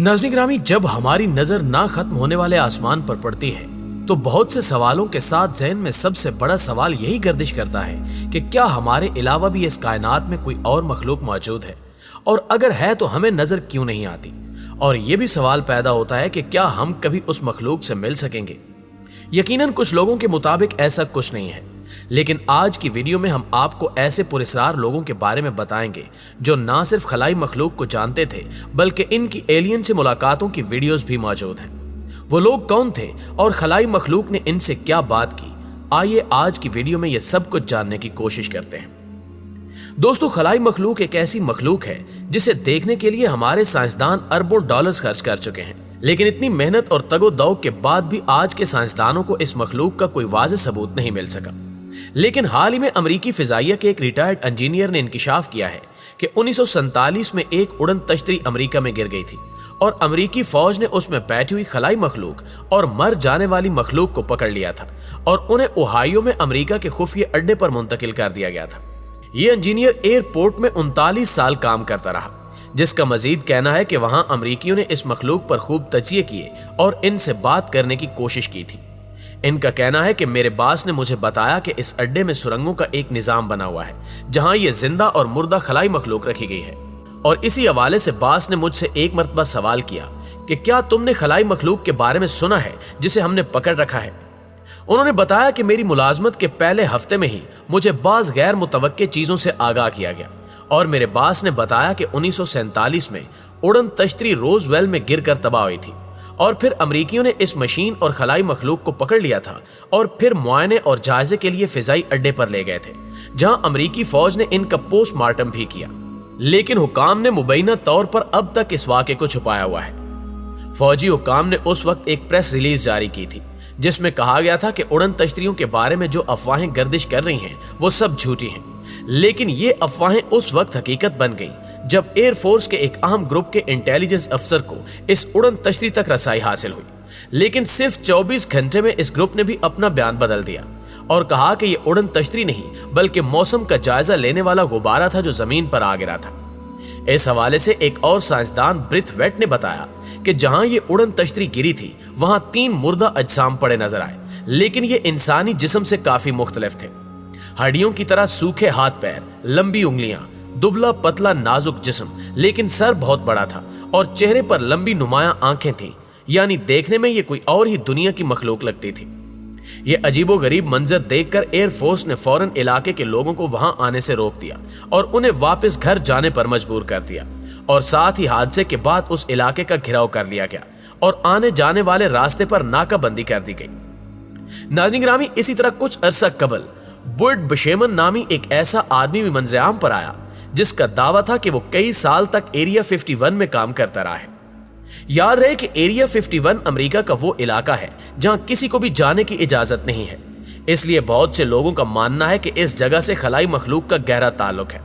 नाज़रीन गिरामी, जब हमारी नजर ना खत्म होने वाले आसमान पर पड़ती है तो बहुत से सवालों के साथ ज़हन में सबसे बड़ा सवाल यही गर्दिश करता है कि क्या हमारे अलावा भी इस कायनात में कोई और मखलूक मौजूद है, और अगर है तो हमें नजर क्यों नहीं आती। और ये भी सवाल पैदा होता है कि क्या हम कभी उस मखलूक से मिल सकेंगे। यकीनन कुछ लोगों के मुताबिक ऐसा कुछ नहीं है, लेकिन आज की वीडियो में हम आपको ऐसे पुरस्कार लोगों के बारे में बताएंगे जो ना सिर्फ खलाई मखलूक को जानते थे बल्कि इनकी एलियन से मुलाकातों की वीडियोस भी मौजूद हैं। वो लोग कौन थे और खलाई मखलूक ने इनसे क्या बात की, आइए आज की वीडियो में ये सब कुछ जानने की कोशिश करते हैं। दोस्तों, खलाई मखलूक एक ऐसी मखलूक है जिसे देखने के लिए हमारे साइंसदान अरबों डॉलर्स खर्च कर चुके हैं, लेकिन इतनी मेहनत और तगो-दौ के बाद भी आज के साइंसदानों को इस मखलूक का कोई वाज़ेह सबूत नहीं मिल सका। लेकिन हाल ही में अमेरिकी फिजाइया के एक रिटायर्ड इंजीनियर ने इंकिशाफ किया है कि 1947 में एक उड़न तश्तरी अमेरिका में गिर गई थी और अमेरिकी फौज ने उसमें बैठी हुई खलाई मखलूक और मर जाने वाली मखलूक को पकड़ लिया था और उन्हें ओहायो में अमेरिका के खुफिया अड्डे पर मुंतकिल कर दिया गया था। ये इंजीनियर एयरपोर्ट में 39 साल काम करता रहा, जिसका मजीद कहना है कि वहां अमेरिकियों ने इस मखलूक पर खूब तजिए किए और इनसे बात करने की कोशिश की थी। इनका कहना है कि मेरे बास ने मुझे बताया कि इस अड्डे में सुरंगों का एक निजाम बना हुआ है जहां ये जिंदा और मुर्दा खलाई मखलूक रखी गई है, और इसी हवाले से बास ने मुझसे एक मरतबा सवाल किया कि क्या तुमने खलाई मखलूक के बारे में सुना है जिसे हमने पकड़ रखा है। उन्होंने बताया कि मेरी मुलाजमत के पहले हफ्ते में ही मुझे बाज गैर मुतवक्के चीजों से आगाह किया गया, और मेरे बास ने बताया कि 1947 में उड़न तश्तरी रोजवेल में गिर कर तबाह हुई थी और फिर अमरीकियों ने इस मशीन और खलाई मखलूक को पकड़ लिया था और फिर मुआयने और जायजे के लिए फिजाई अड्डे पर ले गए थे, जहां अमरीकी फौज ने इनका पोस्टमार्टम भी किया। लेकिन हुकाम ने मुबैना तौर पर अब तक इस वाक़े को छुपाया हुआ है। फौजी हुकाम ने उस वक्त एक प्रेस रिलीज जारी की थी जिसमें कहा गया था कि उड़न तश्तरियों के बारे में जो अफवाहें गर्दिश कर रही हैं वो सब झूठी हैं, लेकिन ये अफवाहें उस वक्त हकीकत बन गईं जब एयरफोर्स के एक अहम ग्रुप के इंटेलिजेंस अफसर को इस उड़न तश्तरी तक रसाई हासिल हुई। लेकिन सिर्फ 24 घंटे में इस ग्रुप ने भी अपना बयान बदल दिया और कहा कि यह उड़न तश्तरी नहीं बल्कि मौसम का जायजा लेने वाला गुब्बारा था जो जमीन पर आ गिरा था। इस हवाले से एक और साइंसदान ब्रिथवेट ने बताया कि जहां ये उड़न तश्तरी गिरी थी वहां 3 मुर्दा अजसाम पड़े नजर आए, लेकिन ये इंसानी जिस्म से काफी मुख्तलिफ थे। हड्डियों की तरह सूखे हाथ पैर, लंबी उंगलियां, दुबला पतला नाजुक जिस्म, लेकिन सर बहुत बड़ा था और चेहरे पर लंबी नुमायां आंखें थीं, यानी देखने में ये कोई और ही दुनिया की मखलूक लगती थी। ये अजीबो गरीब मंजर देखकर एयरफोर्स ने फौरन इलाके के लोगों को वहां आने से रोक दिया और उन्हें वापस घर जाने पर मजबूर कर दिया, और साथ ही हादसे के बाद उस इलाके का घेराव कर लिया गया और आने जाने वाले रास्ते पर नाकाबंदी कर दी गई। नाज़रीन गिरामी, इसी तरह कुछ अरसा कबल बुर्ड बशेमन नामी एक ऐसा आदमी भी मंजरेआम पर आया जिसका दावा था कि वो कई साल तक एरिया 51 में काम करता रहा है। याद रहे कि एरिया 51 अमेरिका का वो इलाका है जहां किसी को भी जाने की इजाजत नहीं है, इसलिए बहुत से लोगों का मानना है कि इस जगह से खलाई मखलूक का गहरा ताल्लुक है।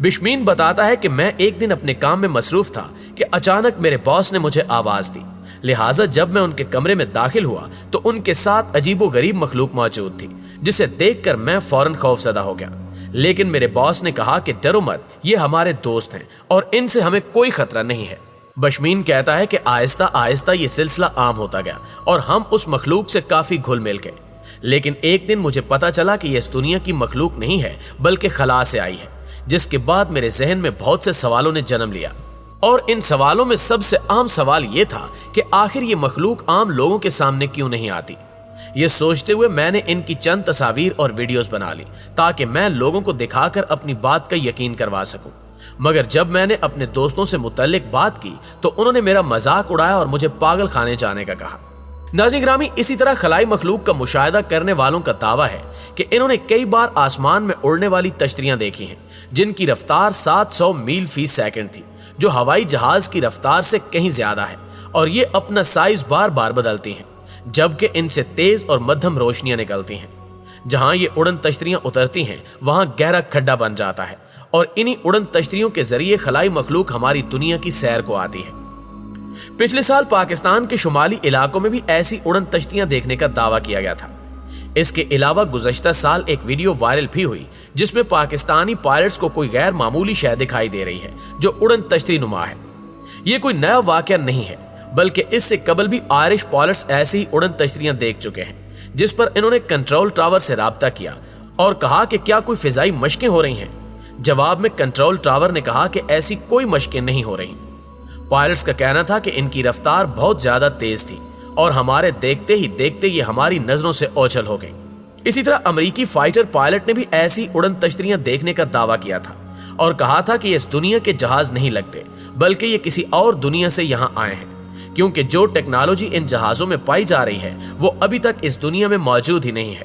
बिशमीन बताता है कि मैं एक दिन अपने काम में मसरूफ था कि अचानक मेरे बॉस ने मुझे आवाज दी, लिहाजा जब मैं उनके कमरे में दाखिल हुआ तो उनके साथ अजीबो गरीब मखलूक मौजूद थी जिसे देखकर मैं फौरन खौफजदा हो गया। लेकिन मेरे बॉस ने कहा कि डरो मत, ये हमारे दोस्त हैं और इनसे हमें कोई खतरा नहीं है। बशमीन कहता है कि आहिस्ता आहिस्ता ये सिलसिला आम होता गया और हम उस मखलूक से काफी घुल मिल गए। लेकिन एक दिन मुझे पता चला कि यह इस दुनिया की मखलूक नहीं है बल्कि खला से आई है, जिसके बाद मेरे जहन में बहुत से सवालों ने जन्म लिया, और इन सवालों में सबसे अहम सवाल यह था कि आखिर ये मखलूक आम लोगों के सामने क्यों नहीं आती। ये सोचते हुए मैंने इनकी चंद तस्वीर और वीडियोस बना ली ताकि मैं लोगों को दिखाकर अपनी बात का यकीन करवा सकूं। मगर जब मैंने अपने दोस्तों से मुतल्लिक बात की तो उन्होंने मेरा मजाक उड़ाया और मुझे पागल खाने जाने का कहा। नाज़रीन गिरामी, इसी तरह खलाई मखलूक का मुशाहिदा करने वालों का दावा है कि इन्होंने कई बार आसमान में उड़ने वाली तश्तरियां देखी हैं जिनकी रफ्तार 700 मील फी सेकंड थी, जो हवाई जहाज की रफ्तार से कहीं ज्यादा है, और ये अपना साइज बार बार बदलती हैं, जबकि इनसे तेज और मध्यम रोशनियां निकलती हैं। जहां ये उड़न तश्तरियां उतरती हैं वहां गहरा खड्डा बन जाता है और इन्हीं उड़न तश्तरियों के जरिए खलाई मखलूक हमारी दुनिया की सैर को आती है। पिछले साल पाकिस्तान के शुमाली इलाकों में भी ऐसी उड़न तश्तियां देखने का दावा किया गया था। इसके अलावा गुज़श्ता साल एक वीडियो वायरल भी हुई जिसमें पाकिस्तानी पायलट्स को कोई गैर मामूली शय दिखाई दे रही है जो उड़न तश्तरी नुमा है। یہ کوئی نیا واقعہ نہیں ہے، بلکہ اس سے قبل بھی آئرش پائلٹس ایسی ہی اڑن تشتریاں دیکھ چکے ہیں، جس پر انہوں نے کنٹرول ٹاور سے رابطہ کیا اور کہا کہ کیا کوئی فضائی مشقیں ہو رہی ہیں۔ جواب میں کنٹرول ٹاور نے کہا کہ ایسی کوئی مشقیں نہیں ہو رہی۔ پائلٹس کا کہنا تھا کہ ان کی رفتار بہت زیادہ تیز تھی اور ہمارے دیکھتے ہی دیکھتے یہ ہماری نظروں سے اوجھل ہو گئی۔ اسی طرح امریکی فائٹر پائلٹ نے بھی ایسی اڑن تشتریاں دیکھنے کا دعویٰ کیا تھا اور کہا تھا کہ یہ اس دنیا کے جہاز نہیں لگتے، بلکہ یہ کسی اور دنیا سے یہاں آئے ہیں، کیونکہ جو ٹیکنالوجی ان جہازوں میں پائی جا رہی ہے وہ ابھی تک اس دنیا میں موجود ہی نہیں ہے۔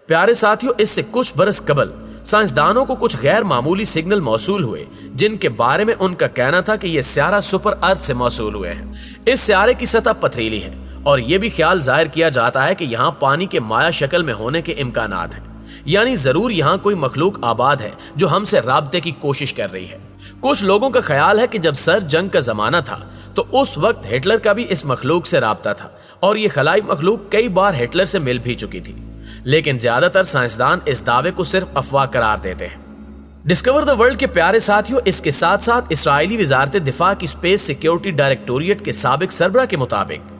پیارے ساتھیوں، اس سے کچھ برس قبل سائنسدانوں کو کچھ غیر معمولی سگنل موصول ہوئے، جن کے بارے میں ان کا کہنا تھا کہ یہ سیارہ سپر ارتھ سے موصول ہوئے ہیں۔ اس سیارے کی سطح پتھریلی ہے اور یہ بھی خیال ظاہر کیا جاتا ہے کہ یہاں پانی کے مائع شکل میں ہونے کے امکانات ہیں، یعنی ضرور یہاں کوئی مخلوق آباد ہے جو ہم سے رابطے کی کوشش کر رہی ہے۔ کچھ لوگوں کا خیال ہے کہ جب سر جنگ کا زمانہ تھا تو اس وقت ہٹلر کا بھی اس مخلوق سے رابطہ تھا اور یہ خلائی مخلوق کئی بار ہٹلر سے مل بھی چکی تھی، لیکن زیادہ تر سائنسدان اس دعوے کو صرف افواہ قرار دیتے ہیں۔ ڈسکور دا ورلڈ کے پیارے ساتھیوں، اس کے ساتھ ساتھ اسرائیلی وزارت دفاع کی اسپیس سیکیورٹی ڈائریکٹوریٹ کے سابق سربراہ کے مطابق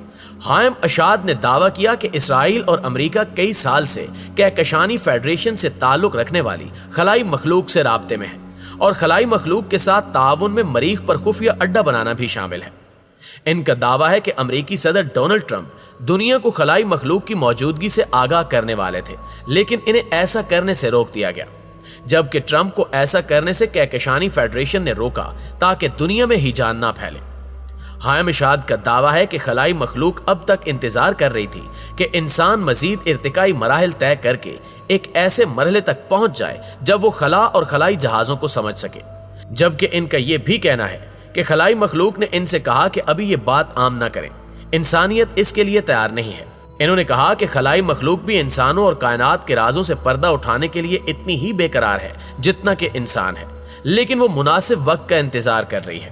حائم اشاد نے دعویٰ کیا کہ اسرائیل اور امریکہ کئی سال سے کہکشانی فیڈریشن سے تعلق رکھنے والی خلائی مخلوق سے رابطے میں ہے اور خلائی مخلوق کے ساتھ تعاون میں مریخ پر خفیہ اڈا بنانا بھی شامل ہے۔ ان کا دعویٰ ہے کہ امریکی صدر ڈونلڈ ٹرمپ دنیا کو خلائی مخلوق کی موجودگی سے آگاہ کرنے والے تھے، لیکن انہیں ایسا کرنے سے روک دیا گیا، جبکہ ٹرمپ کو ایسا کرنے سے کہکشانی فیڈریشن نے روکا تاکہ دنیا میں ہی جان نہ پھیلے۔ حائم اشاد کا دعویٰ ہے کہ خلائی مخلوق اب تک انتظار کر رہی تھی کہ انسان مزید ارتقائی مراحل طے کر کے ایک ایسے مرحلے تک پہنچ جائے جب وہ خلا اور خلائی جہازوں کو سمجھ سکے، جبکہ ان کا یہ بھی کہنا ہے کہ خلائی مخلوق نے ان سے کہا کہ ابھی یہ بات عام نہ کریں، انسانیت اس کے لیے تیار نہیں ہے۔ انہوں نے کہا کہ خلائی مخلوق بھی انسانوں اور کائنات کے رازوں سے پردہ اٹھانے کے لیے اتنی ہی بے قرار ہے جتنا کہ انسان ہے، لیکن وہ مناسب وقت کا انتظار کر رہی ہے۔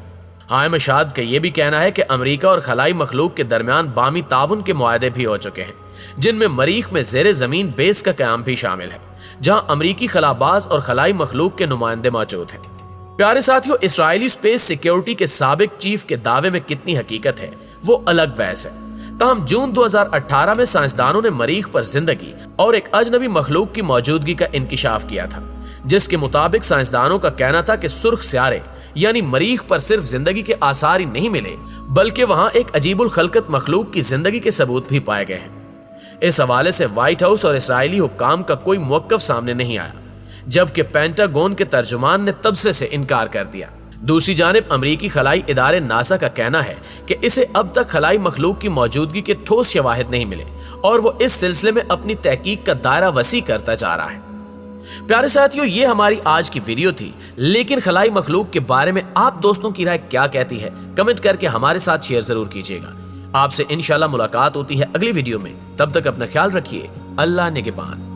حائم اشاد کا یہ بھی کہنا ہے کہ امریکہ اور خلائی مخلوق کے درمیان باہمی تعاون کے معاہدے بھی ہو چکے ہیں، جن میں مریخ میں زیر زمین بیس کا قیام بھی شامل ہے، جہاں امریکی خلاباز اور خلائی مخلوق کے نمائندے موجود ہیں۔ پیارے ساتھیوں، اسرائیلی اسپیس سیکیورٹی کے سابق چیف کے دعوے میں کتنی حقیقت ہے وہ الگ بحث ہے، تاہم جون 2018 میں سائنسدانوں نے مریخ پر زندگی اور ایک اجنبی مخلوق کی موجودگی کا انکشاف کیا تھا، جس کے مطابق سائنسدانوں کا کہنا تھا کہ سرخ سیارے یعنی مریخ پر صرف زندگی کے آثار ہی نہیں ملے، بلکہ وہاں ایک عجیب الخلقت مخلوق کی زندگی کے ثبوت بھی پائے گئے ہیں۔ اس حوالے سے وائٹ ہاؤس اور اسرائیلی حکام کا کوئی موقف سامنے نہیں آیا، جبکہ پینٹاگون کے ترجمان نے تبصرے سے انکار کر دیا۔ دوسری جانب امریکی خلائی ادارے ناسا کا کہنا ہے کہ اسے اب تک خلائی مخلوق کی موجودگی کے ٹھوس شواہد نہیں ملے اور وہ اس سلسلے میں اپنی تحقیق کا دائرہ وسیع کرتا جا رہا ہے۔ پیارے ساتھیوں، یہ ہماری آج کی ویڈیو تھی، لیکن خلائی مخلوق کے بارے میں آپ دوستوں کی رائے کیا کہتی ہے؟ کمنٹ کر کے ہمارے ساتھ شیئر ضرور کیجیے گا۔ آپ سے انشاءاللہ ملاقات ہوتی ہے اگلی ویڈیو میں، تب تک اپنا خیال رکھیے۔ اللہ نگہبان۔